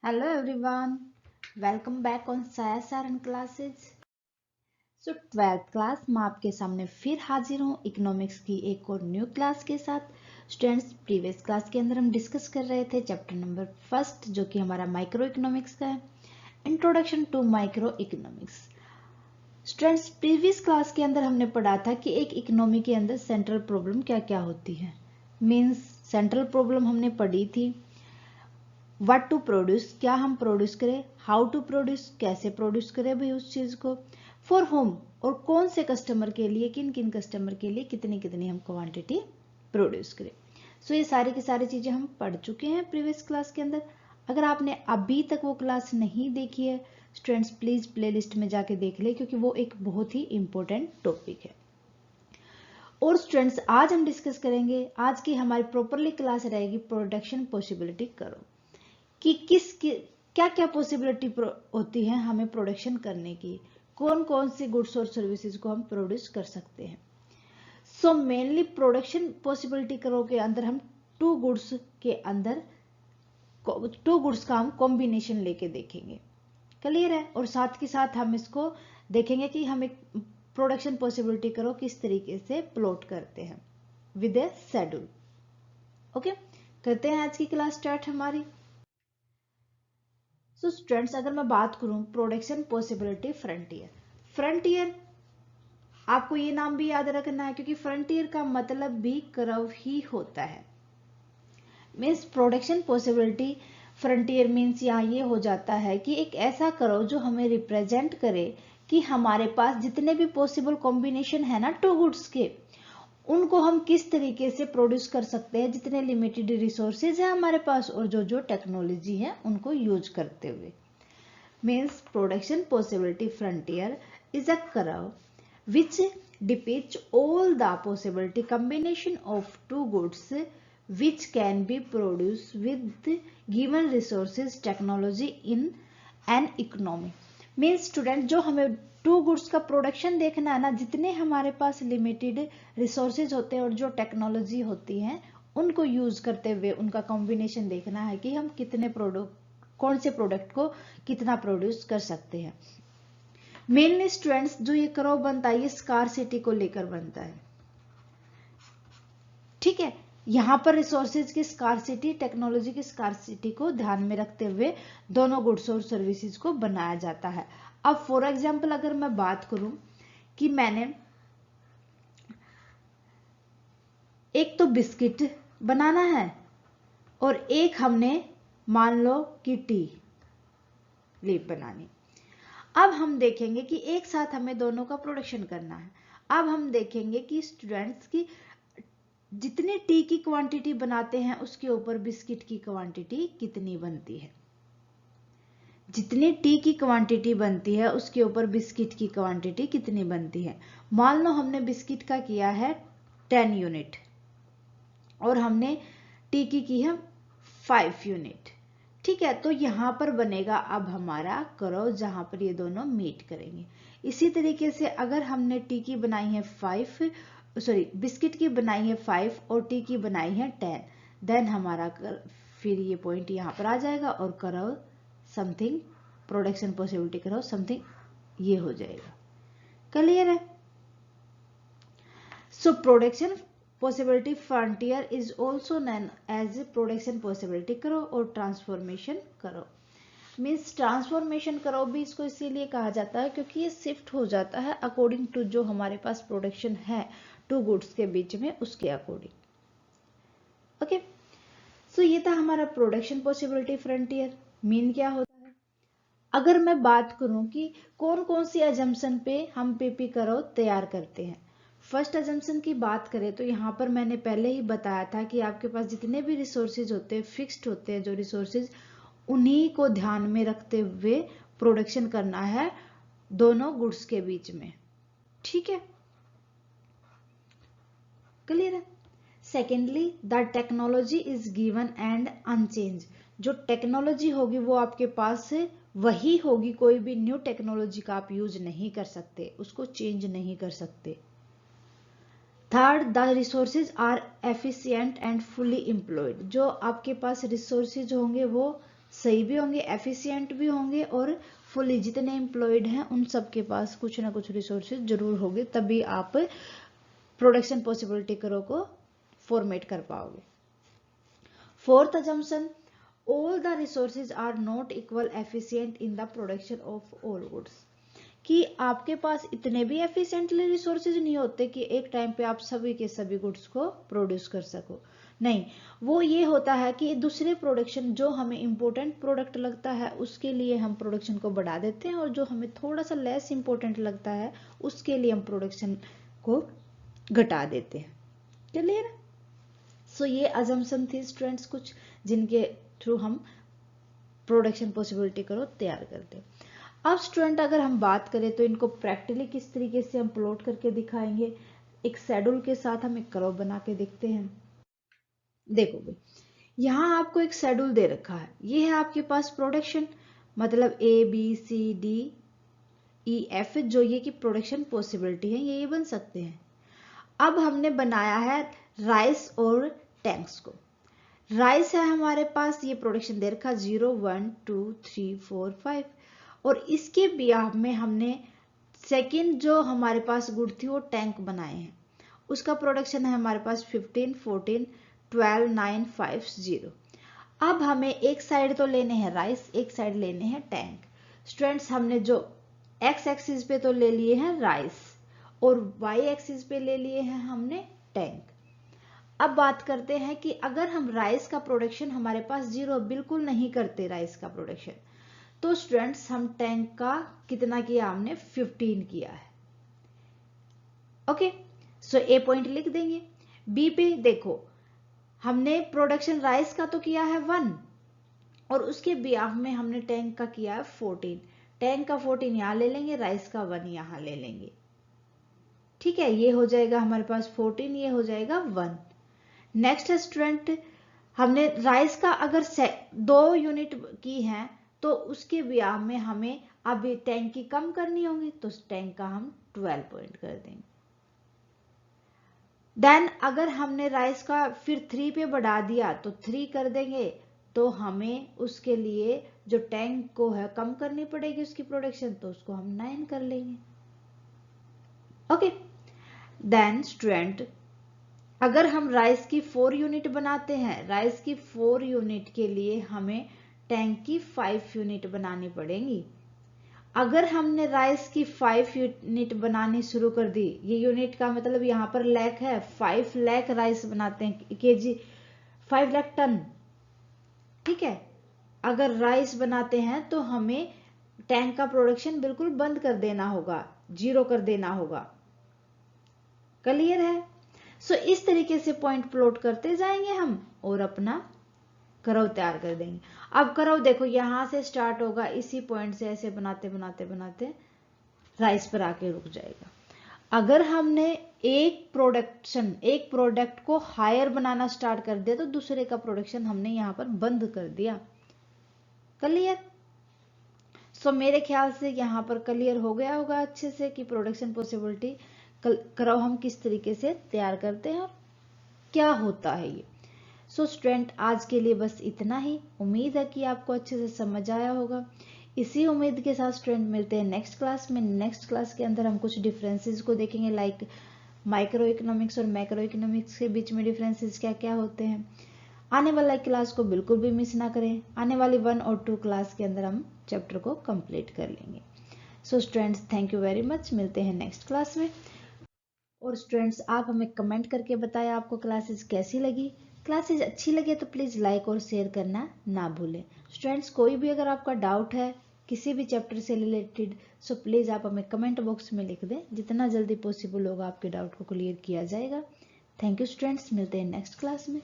Hello everyone, welcome back on Saya Saran classes. So 12th class मैं आपके सामने फिर हाजिर हूँ इकोनॉमिक्स की एक और न्यू क्लास के साथ। स्टूडेंट्स, प्रीवियस क्लास के अंदर हम डिस्कस कर रहे थे चैप्टर नंबर फर्स्ट जो कि हमारा माइक्रो इकोनॉमिक्स का है, introduction to micro economics. Students, previous class के अंदर हमने पढ़ा था कि एक इकोनॉमी के अंदर सेंट्रल प्रॉब्लम क्या क्या होती है। मीन्स सेंट्रल प्रॉब्लम हमने पढ़ी थी व्हाट टू प्रोड्यूस, क्या हम प्रोड्यूस करें, हाउ टू प्रोड्यूस, कैसे प्रोड्यूस करें भाई उस चीज को, फॉर होम और कौन से कस्टमर के लिए, किन किन कस्टमर के लिए कितनी कितनी हम क्वांटिटी प्रोड्यूस करें। सो ये सारी की सारी चीजें हम पढ़ चुके हैं प्रीवियस क्लास के अंदर। अगर आपने अभी तक वो क्लास नहीं देखी है स्टूडेंट्स, प्लीज प्लेलिस्ट में जाके देख ले क्योंकि वो एक बहुत ही इंपॉर्टेंट टॉपिक है। और स्टूडेंट्स, आज हम डिस्कस करेंगे, आज की हमारी प्रॉपरली क्लास रहेगी प्रोडक्शन पॉसिबिलिटी करो कि क्या क्या पॉसिबिलिटी होती है हमें प्रोडक्शन करने की, कौन कौन सी गुड्स और सर्विसेज को हम प्रोड्यूस कर सकते हैं। सो मेनली प्रोडक्शन पॉसिबिलिटी करो के अंदर हम टू गुड्स का हम कॉम्बिनेशन लेके देखेंगे। क्लियर है? और साथ के साथ हम इसको देखेंगे कि हम एक प्रोडक्शन पॉसिबिलिटी करो किस तरीके से प्लॉट करते हैं विद ए शेड्यूल। ओके, करते हैं आज की क्लास स्टार्ट हमारी। सो स्टूडेंट्स, अगर मैं बात करूं प्रोडक्शन पॉसिबिलिटी फ्रंटियर, फ्रंटियर आपको ये नाम भी याद रखना है क्योंकि फ्रंटियर का मतलब भी कर्व ही होता है। Means production possibility frontier means यहाँ ये हो जाता है कि एक ऐसा कर्व जो हमें रिप्रेजेंट करे कि हमारे पास जितने भी पॉसिबल कॉम्बिनेशन है ना टू गुड्स के, उनको हम किस तरीके से प्रोड्यूस कर सकते हैं जितने लिमिटेड रिसोर्सेज है हमारे पास और जो जो टेक्नोलॉजी है उनको यूज करते हुए। Means production possibility frontier is a curve which depicts all the possibility combination of two goods which can be produced with given resources technology in an economy. Means student, जो हमें to goods का production देखना है ना, जितने हमारे पास limited resources होते हैं और जो टेक्नोलॉजी होती है उनको यूज करते हुए उनका कॉम्बिनेशन देखना है कि हम कितने प्रोडक्ट, कौन से प्रोडक्ट को कितना प्रोड्यूस कर सकते हैं। मेनली स्टूडेंट्स, जो ये कर्व बनता है ये स्कार्सिटी को लेकर बनता है। ठीक है, यहां पर रिसोर्सेज की स्कार्सिटी, टेक्नोलॉजी की स्कार्सिटी को ध्यान में रखते हुए दोनों गुड्स और सर्विसेज को बनाया जाता है। अब फॉर एग्जाम्पल अगर मैं बात करूं कि मैंने एक तो बिस्किट बनाना है और एक हमने मान लो कि टी लीफ बनानी। अब हम देखेंगे कि एक साथ हमें दोनों का प्रोडक्शन करना है। अब हम देखेंगे कि स्टूडेंट्स की जितनी टी की क्वांटिटी बनाते हैं उसके ऊपर बिस्किट की क्वांटिटी कितनी बनती है। जितनी टी की क्वांटिटी बनती है उसके ऊपर बिस्किट की क्वांटिटी कितनी बनती है। मान लो हमने बिस्किट का किया है 10 यूनिट और हमने टी की है 5 यूनिट। ठीक है, तो यहां पर बनेगा अब हमारा कर्व जहां पर ये दोनों मीट करेंगे। इसी तरीके से अगर हमने टी की बनाई है 5, बिस्किट की बनाई है 5 और टी की बनाई है 10, देन हमारा फिर ये पॉइंट यहां पर आ जाएगा और curve something, production possibility curve something ये हो जाएगा। क्लियर है? So production possibility frontier is also known as production possibility करो और ट्रांसफॉर्मेशन करो। मीन्स ट्रांसफॉर्मेशन करो भी इसको इसीलिए कहा जाता है क्योंकि ये शिफ्ट हो जाता है अकॉर्डिंग टू जो हमारे पास प्रोडक्शन है टू गुड्स के बीच में उसके अकॉर्डिंग। ओके, सो ये था हमारा प्रोडक्शन पॉसिबिलिटी फ्रंटियर। मीन क्या होता है? अगर मैं बात करूं कि कौन कौन सी अजम्पशन पे हम पीपी करो तैयार करते हैं। फर्स्ट अजम्पशन की बात करें तो यहाँ पर मैंने पहले ही बताया था कि आपके पास जितने भी रिसोर्सेज होते हैं फिक्स्ड होते हैं जो रिसोर्सेज, उन्हीं को ध्यान में रखते हुए प्रोडक्शन करना है दोनों गुड्स के बीच में। ठीक है, क्लियर है? Secondly, the technology is given and unchange. जो टेक्नोलॉजी होगी वो आपके पास वही होगी, कोई भी न्यू टेक्नोलॉजी का आप यूज नहीं कर सकते, उसको चेंज नहीं कर सकते। Third, the resources are efficient and fully employed. जो आपके पास रिसोर्सेज होंगे वो सही भी होंगे, एफिशिएंट भी होंगे, और फुली जितने एम्प्लॉयड हैं उन सब के पास कुछ ना कुछ रिसोर्सेज जरूर होंगे, तभी आप प्रोडक्शन पॉसिबिलिटी करो को फॉर्मेट कर पाओगे। Fourth assumption, all the resources are not equal efficient in the production of all goods, कि आपके पास इतने भी एफिशिएंटली रिसोर्सेज नहीं होते कि एक टाइम पे आप सभी के सभी गुड्स को प्रोड्यूस कर सको। नहीं, वो ये होता है कि दूसरे प्रोडक्शन जो हमें इम्पोर्टेंट प्रोडक्ट लगता है उसके लिए हम प्रोडक्शन को बढ़ा देते हैं, और जो हमें थोड़ा सा लेस इम्पोर्टेंट लगता है उसके लिए हम प्रोडक्शन को घटा देते हैं। क्लियर? सो ये अजम्पशन थी स्टूडेंट्स कुछ, जिनके थ्रू हम प्रोडक्शन पॉसिबिलिटी करो तैयार करते हैं। अब स्टूडेंट अगर हम बात करें तो इनको प्रैक्टिकली किस तरीके से हम प्लॉट करके दिखाएंगे, एक शेड्यूल के साथ हम एक कर्व बना के देखते हैं। देखो भाई, यहाँ आपको एक शेड्यूल दे रखा है, ये है आपके पास प्रोडक्शन, मतलब A B C D E F, जो ये की प्रोडक्शन पॉसिबिलिटी है, ये बन सकते हैं। अब हमने बनाया है राइस और टैंक्स को। राइस है हमारे पास, ये प्रोडक्शन दे रखा 0 1 2 3 4 5, और इसके बिहाफ में हमने सेकंड जो हमारे पास गुड थी वो टैंक बनाए हैं, उसका प्रोडक्शन है हमारे पास 15 14 12 9 5 0। अब हमें एक साइड तो लेने हैं राइस, एक साइड लेने हैं टैंक। स्टूडेंट्स, हमने जो एक्स एक्सिस पे तो ले लिए हैं राइस, और वाई एक्सिस पे ले लिए हैं हमने टैंक। अब बात करते हैं कि अगर हम राइस का प्रोडक्शन हमारे पास 0 बिल्कुल नहीं करते राइस का प्रोडक्शन, तो स्टूडेंट्स हम टैंक का कितना किया, हमने 15 किया है। ओके, सो ए पॉइंट लिख देंगे। बी पे देखो, हमने प्रोडक्शन राइस का तो किया है 1, और उसके बिहाफ में हमने टैंक का किया है 14। टैंक का 14 यहां ले लेंगे, राइस का 1 यहां ले लेंगे। ठीक है, ये हो जाएगा हमारे पास 14, ये हो जाएगा 1। नेक्स्ट है स्टूडेंट, हमने राइस का अगर 2 यूनिट की है तो उसके बिहाफ में हमें अभी टैंक की कम करनी होगी, तो टैंक का हम 12 पॉइंट कर देंगे। देन अगर हमने राइस का फिर 3 पे बढ़ा दिया तो 3 कर देंगे, तो हमें उसके लिए जो टैंक को है कम करनी पड़ेगी उसकी प्रोडक्शन, तो उसको हम 9 कर लेंगे। ओके, देन स्टूडेंट अगर हम राइस की 4 यूनिट बनाते हैं, राइस की 4 यूनिट के लिए हमें टैंक की 5 यूनिट बनानी पड़ेगी। अगर हमने राइस की 5 यूनिट बनानी शुरू कर दी, ये यूनिट का मतलब यहां पर लाख है, 5 लाख राइस बनाते हैं, केजी 5 लाख टन। ठीक है, अगर राइस बनाते हैं तो हमें टैंक का प्रोडक्शन बिल्कुल बंद कर देना होगा, 0 कर देना होगा। क्लियर है? सो इस तरीके से पॉइंट प्लॉट करते जाएंगे हम और अपना कर्व तैयार कर देंगे। अब कर्व देखो यहां से स्टार्ट होगा, इसी पॉइंट से ऐसे बनाते बनाते बनाते राइस पर आके रुक जाएगा। अगर हमने एक प्रोडक्ट को हायर बनाना स्टार्ट कर दिया तो दूसरे का प्रोडक्शन हमने यहां पर बंद कर दिया। क्लियर? सो मेरे ख्याल से यहां पर क्लियर हो गया होगा अच्छे से कि प्रोडक्शन पॉसिबिलिटी कर्व हम किस तरीके से तैयार करते हैं और क्या होता है ये। सो स्टूडेंट, आज के लिए बस इतना ही। उम्मीद है कि आपको अच्छे से समझ आया होगा। इसी उम्मीद के साथ स्टूडेंट मिलते हैं नेक्स्ट क्लास में। नेक्स्ट क्लास के अंदर हम कुछ डिफरेंसेस को देखेंगे, लाइक माइक्रो इकोनॉमिक्स और मैक्रो इकोनॉमिक्स के बीच में डिफरेंसेस क्या क्या होते हैं। आने वाला क्लास को बिल्कुल भी मिस ना करें, आने वाली 1 और 2 क्लास के अंदर हम चैप्टर को कंप्लीट कर लेंगे। So students, thank you very much. मिलते हैं नेक्स्ट क्लास में। और स्टूडेंट्स, आप हमें कमेंट करके बताएं आपको क्लासेस कैसी लगी। क्लासेस अच्छी लगे तो प्लीज़ लाइक और शेयर करना ना भूलें। स्टूडेंट्स, कोई भी अगर आपका डाउट है किसी भी चैप्टर से रिलेटेड, सो प्लीज़ आप हमें कमेंट बॉक्स में लिख दें, जितना जल्दी पॉसिबल होगा आपके डाउट को क्लियर किया जाएगा। थैंक यू स्टूडेंट्स, मिलते हैं नेक्स्ट क्लास में।